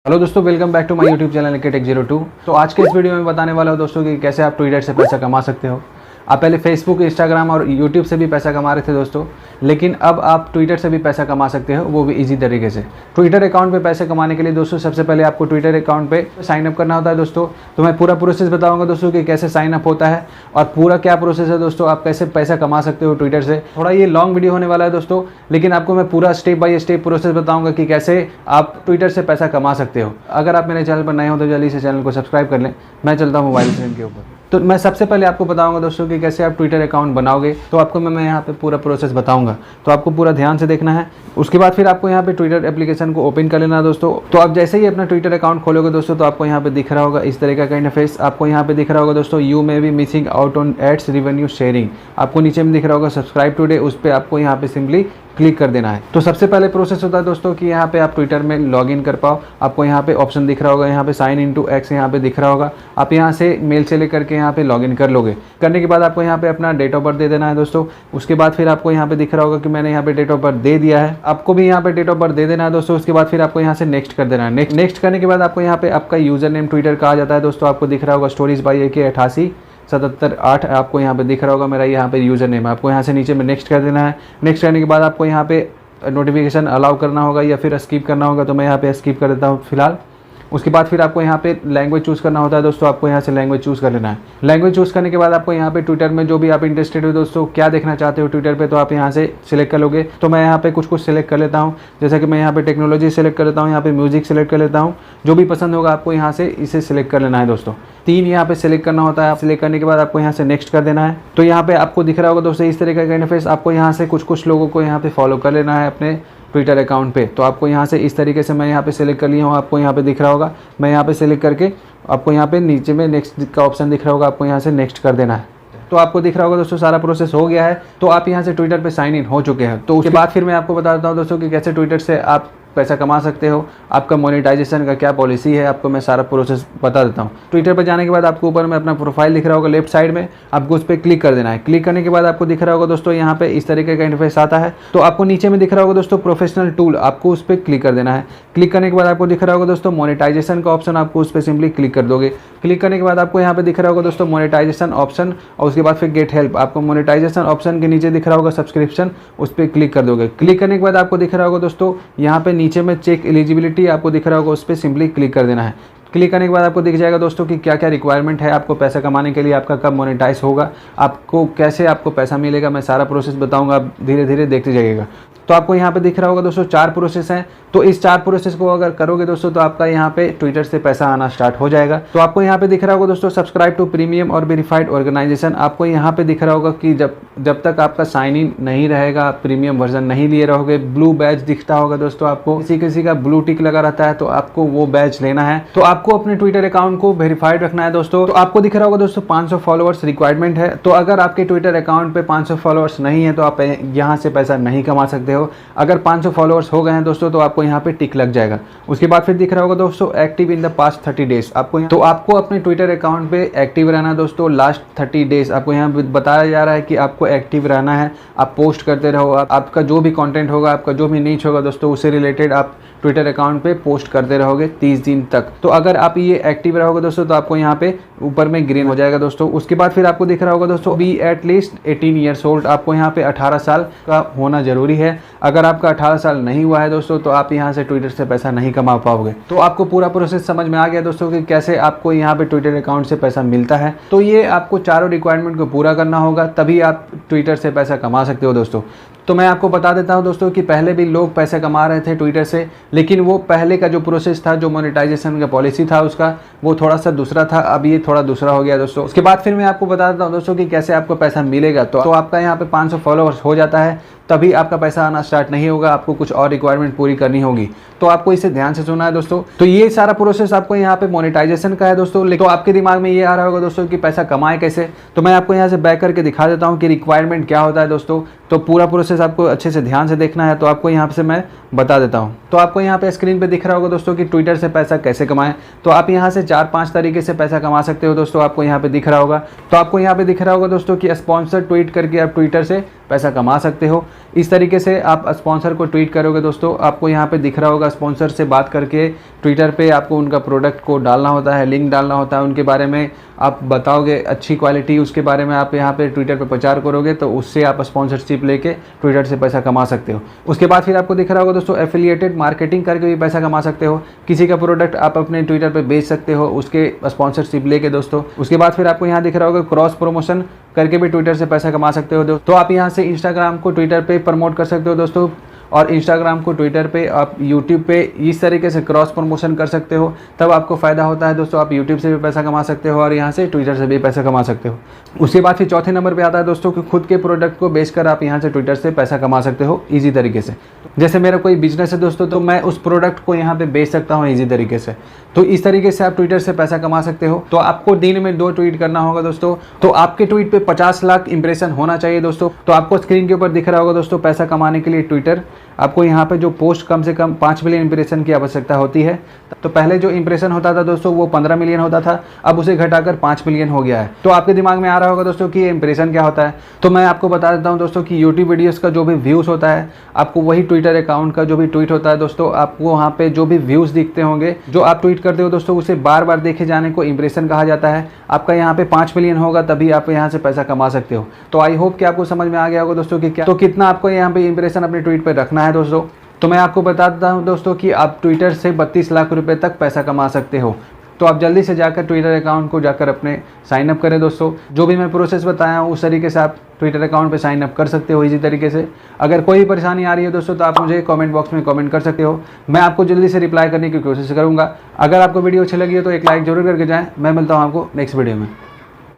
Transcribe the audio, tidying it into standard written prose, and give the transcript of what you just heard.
Hello दोस्तों, welcome back to my YouTube channel टेक02। तो आज के इस वीडियो में बताने वाला हूं दोस्तों कि कैसे आप ट्विटर से पैसा कमा सकते हो। आप पहले फेसबुक, इंस्टाग्राम और यूट्यूब से भी पैसा कमा रहे थे दोस्तों, लेकिन अब आप ट्विटर से भी पैसा कमा सकते हो, वो भी इजी तरीके से। ट्विटर अकाउंट पे पैसे कमाने के लिए दोस्तों सबसे पहले आपको ट्विटर अकाउंट पे साइन अप करना होता है दोस्तों। तो मैं पूरा प्रोसेस बताऊंगा दोस्तों कि कैसे साइन अप होता है और पूरा क्या प्रोसेस है दोस्तों, आप कैसे पैसा कमा सकते हो ट्विटर से। थोड़ा ये लॉन्ग वीडियो होने वाला है दोस्तों, लेकिन आपको मैं पूरा स्टेप बाय स्टेप प्रोसेस बताऊंगा कि कैसे आप ट्विटर से पैसा कमा सकते हो। अगर आप मेरे चैनल पर नए हो तो जल्दी से चैनल को सब्सक्राइब कर लें। मैं चलता हूँ मोबाइल स्क्रीन के ऊपर। तो मैं सबसे पहले आपको बताऊंगा दोस्तों कि कैसे आप ट्विटर अकाउंट बनाओगे। तो आपको मैं यहाँ पे पूरा प्रोसेस बताऊंगा, तो आपको पूरा ध्यान से देखना है। उसके बाद फिर आपको यहाँ पे ट्विटर एप्लीकेशन को ओपन कर लेना है दोस्तों। तो आप जैसे ही अपना ट्विटर अकाउंट खोलोगे दोस्तों, तो आपको यहाँ पे दिख रहा होगा इस तरीके का इंटरफेस। आपको यहाँ पे दिख रहा होगा दोस्तों, you may be missing out on ads revenue sharing. आपको नीचे में दिख रहा होगा सब्सक्राइब टुडे, उस पर आपको यहाँ पे सिंपली क्लिक कर देना है। तो सबसे पहले प्रोसेस होता है दोस्तों कि यहाँ पे आप ट्विटर में लॉगिन कर पाओ। आपको यहाँ पे ऑप्शन दिख रहा होगा, यहाँ पे साइन इन टू एक्स यहाँ पे दिख रहा होगा। आप यहाँ से मेल से लेकर के यहाँ पे लॉगिन कर लोगे। करने के बाद आपको यहाँ पे अपना डेट ऑफ बर्थ दे देना है दोस्तों। उसके बाद फिर आपको यहाँ पे दिख रहा होगा कि मैंने यहाँ पे डेट ऑफ बर्थ दे दिया है। आपको भी यहाँ पे डेट ऑफ बर्थ दे देना है दोस्तों। उसके बाद फिर आपको यहाँ से नेक्स्ट कर देना है। नेक्स्ट करने के बाद आपको यहाँ पे आपका यूजर नेम ट्विटर का आ जाता है दोस्तों। आपको दिख रहा होगा स्टोरीज बाई AK8877 आपको यहाँ पे दिख रहा होगा मेरा यहाँ पे यूजर नेम है। आपको यहाँ से नीचे में नेक्स्ट कर देना है। नेक्स्ट करने के बाद आपको यहाँ पे नोटिफिकेशन अलाउ करना होगा या फिर स्किप करना होगा, तो मैं यहाँ पे स्किप कर देता हूँ फिलहाल। उसके बाद फिर आपको यहाँ पे लैंग्वेज चूज़ करना होता है दोस्तों। आपको यहाँ से लैंग्वेज चूज़ कर लेना है। लैंग्वेज चूज़ करने के बाद आपको यहाँ पे ट्विटर में जो भी आप इंटरेस्टेड हो दोस्तों, क्या देखना चाहते हो ट्विटर पे, तो आप यहाँ से सिलेक्ट कर लोगे। तो मैं यहाँ पे कुछ सिलेक्ट कर लेता हूँ, जैसे कि मैं यहाँ पे टेक्नोलॉजी सेलेक्ट कर लेता हूँ, यहाँ पे म्यूजिक सेलेक्ट कर लेता हूँ। जो भी पसंद होगा आपको यहाँ से इसे सिलेक्ट कर लेना है दोस्तों। 3 यहाँ पे सिलेक्ट करना होता है। सिलेक्ट करने के बाद आपको यहाँ से नेक्स्ट कर देना है। तो यहाँ पे आपको दिख रहा होगा दोस्तों इस तरीके का इंटरफेस। आपको यहाँ से कुछ लोगों को यहाँ पे फॉलो कर लेना है अपने ट्विटर अकाउंट पे। तो आपको यहाँ से इस तरीके से मैं यहाँ पे सिलेक्ट कर लिया हूँ। आपको यहाँ पे दिख रहा होगा, मैं यहाँ पे सिलेक्ट करके आपको यहाँ पे नीचे में नेक्स्ट का ऑप्शन दिख रहा होगा, आपको यहाँ से नेक्स्ट कर देना है। तो आपको दिख रहा होगा दोस्तों सारा प्रोसेस हो गया है। तो आप यहाँ से ट्विटर पे साइन इन हो चुके हैं। तो उसके बाद फिर मैं आपको बता देता हूँ दोस्तों कि कैसे ट्विटर से आप पैसा कमा सकते हो, आपका मोनेटाइजेशन का क्या पॉलिसी है, आपको मैं सारा प्रोसेस बता देता हूँ। ट्विटर पर जाने के बाद आपको ऊपर में अपना प्रोफाइल दिख रहा होगा लेफ्ट साइड में, आपको उस पर क्लिक कर देना है। क्लिक करने के बाद आपको दिख रहा होगा दोस्तों यहाँ पे इस तरीके का इंटरफेस आता है। तो आपको नीचे में दिख रहा होगा दोस्तों प्रोफेशनल टूल, आपको उस पर क्लिक कर देना है। क्लिक करने के बाद आपको दिख रहा होगा दोस्तों मोनेटाइजेशन का ऑप्शन, आपको उस पर सिंपली क्लिक कर दोगे। क्लिक करने के बाद आपको यहाँ पे दिख रहा होगा दोस्तों मोनेटाइजेशन ऑप्शन, और उसके बाद फिर गेट हेल्प। आपको मोनेटाइजेशन ऑप्शन के नीचे दिख रहा होगा सब्सक्रिप्शन, उस पर क्लिक कर दोगे। क्लिक करने के बाद आपको दिख रहा होगा दोस्तों यहाँ पे नीचे में चेक एलिजिबिलिटी आपको दिख रहा होगा, उस पर सिंपली क्लिक कर देना है। क्लिक करने के बाद आपको दिख जाएगा दोस्तों कि क्या क्या रिक्वायरमेंट है आपको पैसा कमाने के लिए, आपका कब मोनेटाइज होगा, आपको कैसे आपको पैसा मिलेगा। मैं सारा प्रोसेस बताऊंगा, आप धीरे धीरे देखते जाइएगा। तो आपको यहाँ पे दिख रहा होगा दोस्तों 4 प्रोसेस हैं। तो इस 4 प्रोसेस को अगर करोगे दोस्तों, तो आपका यहाँ पे ट्विटर से पैसा आना स्टार्ट हो जाएगा। तो आपको यहाँ पे दिख रहा होगा दोस्तों सब्सक्राइब टू प्रीमियम और वेरीफाइड ऑर्गेनाइजेशन। आपको यहाँ पे दिख रहा होगा कि जब तक आपका साइन इन नहीं रहेगा, प्रीमियम वर्जन नहीं लिए रहोगे, ब्लू बैच दिखता होगा दोस्तों आपको, किसी का ब्लू टिक लगा रहता है, तो आपको वो बैच लेना है। तो आपको अपने ट्विटर अकाउंट को वेरीफाइड रखना है दोस्तों। तो आपको दिख रहा होगा दोस्तों 500 फॉलोअर्स रिक्वायरमेंट है। तो अगर आपके ट्विटर अकाउंट पे 500 फॉलोअर्स नहीं है, तो आप यहाँ से पैसा नहीं कमा सकते हो। अगर 500 फॉलोअर्स हो गए हैं दोस्तों, तो आपको यहाँ पे टिक लग जाएगा। उसके बाद फिर दिख रहा होगा दोस्तों active in the past 30 days. तो आपको अपने ट्विटर अकाउंट पे एक्टिव रहना है दोस्तों लास्ट 30 डेज। आपको यहाँ बताया जा रहा है कि आपको एक्टिव रहना है, आप पोस्ट करते रहो। आपका जो भी कंटेंट होगा, आपका जो भी नीच होगा दोस्तों, उससे रिलेटेड आप ट्विटर अकाउंट पे पोस्ट करते रहोगे 30 दिन तक। तो अगर आप ये एक्टिव रहोगे दोस्तों, तो आपको यहाँ पे ऊपर में ग्रीन हो जाएगा दोस्तों। उसके बाद फिर आपको दिख रहा होगा दोस्तों बी एटलीस्ट 18 ईयर्स ओल्ड। आपको यहाँ पे 18 साल का होना जरूरी है। अगर आपका 18 साल नहीं हुआ है दोस्तों, तो आप यहाँ से ट्विटर से पैसा नहीं कमा पाओगे। तो आपको पूरा प्रोसेस समझ में आ गया दोस्तों कि कैसे आपको यहाँ पे ट्विटर अकाउंट से पैसा मिलता है। तो ये आपको चारों रिक्वायरमेंट को पूरा करना होगा, तभी आप ट्विटर से पैसा कमा सकते हो दोस्तों। तो मैं आपको बता देता हूं दोस्तों कि पहले भी लोग पैसे कमा रहे थे ट्विटर से, लेकिन वो पहले का जो प्रोसेस था, जो मोनेटाइजेशन का पॉलिसी था उसका, वो थोड़ा सा दूसरा था। अब ये थोड़ा दूसरा हो गया दोस्तों। उसके बाद फिर मैं आपको बता देता हूं दोस्तों कि कैसे आपको पैसा मिलेगा। तो आपका यहाँ पे 500 फॉलोअर्स हो जाता है, तभी आपका पैसा आना स्टार्ट नहीं होगा। आपको कुछ और रिक्वायरमेंट पूरी करनी होगी। तो आपको इसे ध्यान से सुनना है दोस्तों। तो ये सारा प्रोसेस आपको यहाँ पे मोनेटाइजेशन का है दोस्तों। लेकिन तो आपके दिमाग में ये आ रहा होगा दोस्तों कि पैसा कमाए कैसे। तो मैं आपको यहाँ से बैक करके दिखा देता हूँ कि रिक्वायरमेंट क्या होता है दोस्तों। तो पूरा प्रोसेस आपको अच्छे से ध्यान से देखना है। तो आपको यहाँ से मैं बता देता हूँ। तो आपको यहाँ पे स्क्रीन पे दिख रहा होगा दोस्तों कि ट्विटर से पैसा कैसे कमाएं। तो आप यहाँ से 4-5 तरीके से पैसा कमा सकते हो दोस्तों। आपको यहाँ पे दिख रहा होगा। तो आपको यहाँ पे दिख रहा होगा दोस्तों कि स्पॉन्सर ट्वीट करके आप ट्विटर से पैसा कमा सकते हो। इस तरीके से आप स्पॉन्सर को ट्वीट करोगे दोस्तों, आपको यहाँ पे दिख रहा होगा स्पॉन्सर से बात करके ट्विटर पे आपको उनका प्रोडक्ट को डालना होता है, लिंक डालना होता है, उनके बारे में आप बताओगे अच्छी क्वालिटी, उसके बारे में आप यहाँ पे ट्विटर पे प्रचार करोगे तो उससे आप स्पॉन्सरशिप लेके ट्विटर से पैसा कमा सकते हो। उसके बाद फिर आपको दिख रहा होगा दोस्तों एफिलिएटेड मार्केटिंग करके भी पैसा कमा सकते हो। किसी का प्रोडक्ट आप अपने ट्विटर पे बेच सकते हो उसके स्पॉन्सरशिप लेके दोस्तों। उसके बाद फिर आपको यहाँ दिख रहा होगा क्रॉस प्रमोशन करके भी ट्विटर से पैसा कमा सकते हो। तो आप यहाँ से इंस्टाग्राम को ट्विटर पे प्रमोट कर सकते हो दोस्तों, और इंस्टाग्राम को ट्विटर पे, आप यूट्यूब पे इस तरीके से क्रॉस प्रमोशन कर सकते हो, तब आपको फ़ायदा होता है दोस्तों। आप यूट्यूब से भी पैसा कमा सकते हो और यहाँ से ट्विटर से भी पैसा कमा सकते हो। उसके बाद फिर चौथे नंबर पे आता है दोस्तों कि खुद के प्रोडक्ट को बेचकर आप यहाँ से ट्विटर से पैसा कमा सकते हो ईजी तरीके से। जैसे मेरा कोई बिजनेस है दोस्तों, तो मैं उस प्रोडक्ट को यहाँ पे बेच सकता हूँ ईजी तरीके से। तो इस तरीके से आप ट्विटर से पैसा कमा सकते हो। तो आपको दिन में 2 ट्वीट करना होगा दोस्तों। तो आपके ट्वीट पे 50 लाख इंप्रेशन होना चाहिए दोस्तों। तो आपको स्क्रीन के ऊपर दिख रहा होगा दोस्तों पैसा कमाने के लिए ट्विटर, आपको यहाँ पे जो पोस्ट कम से कम 5 मिलियन इंप्रेशन की आवश्यकता होती है। तो पहले जो इंप्रेशन होता था दोस्तों वो 15 मिलियन होता था, अब उसे घटाकर 5 मिलियन हो गया है। तो आपके दिमाग में आ रहा होगा दोस्तों कि ये इंप्रेशन क्या होता है। तो मैं आपको बता देता हूँ दोस्तों कि यूट्यूब वीडियोस का जो भी व्यूज़ होता है, आपको वही ट्विटर अकाउंट का जो भी ट्वीट होता है दोस्तों, आपको वहाँ पे जो भी व्यूज़ दिखते होंगे, जो आप ट्वीट करते हो दोस्तों, उसे बार बार देखे जाने को इंप्रेशन कहा जाता है। आपका यहाँ पे 5 मिलियन होगा तभी आप यहाँ से पैसा कमा सकते हो। तो आई होप कि आपको समझ में आ गया होगा दोस्तों कि क्या, तो कितना आपको यहाँ पे इंप्रेशन अपने ट्वीट पर रखना है दोस्तों। तो मैं आपको बता देता हूँ दोस्तों कि आप ट्विटर से 32 लाख रुपए तक पैसा कमा सकते हो। तो आप जल्दी से जाकर ट्विटर अकाउंट को जाकर अपने साइन अप करें दोस्तों। जो भी मैं प्रोसेस बताया हूँ उस तरीके से आप ट्विटर अकाउंट पे साइन अप कर सकते हो इजी तरीके से। अगर कोई भी परेशानी आ रही है दोस्तों तो आप मुझे कमेंट बॉक्स में कमेंट कर सकते हो, मैं आपको जल्दी से रिप्लाई करने की कोशिश करूँगा। अगर आपको वीडियो अच्छी लगी हो तो एक लाइक जरूर करके जाएँ। मैं मिलता हूँ आपको नेक्स्ट वीडियो में।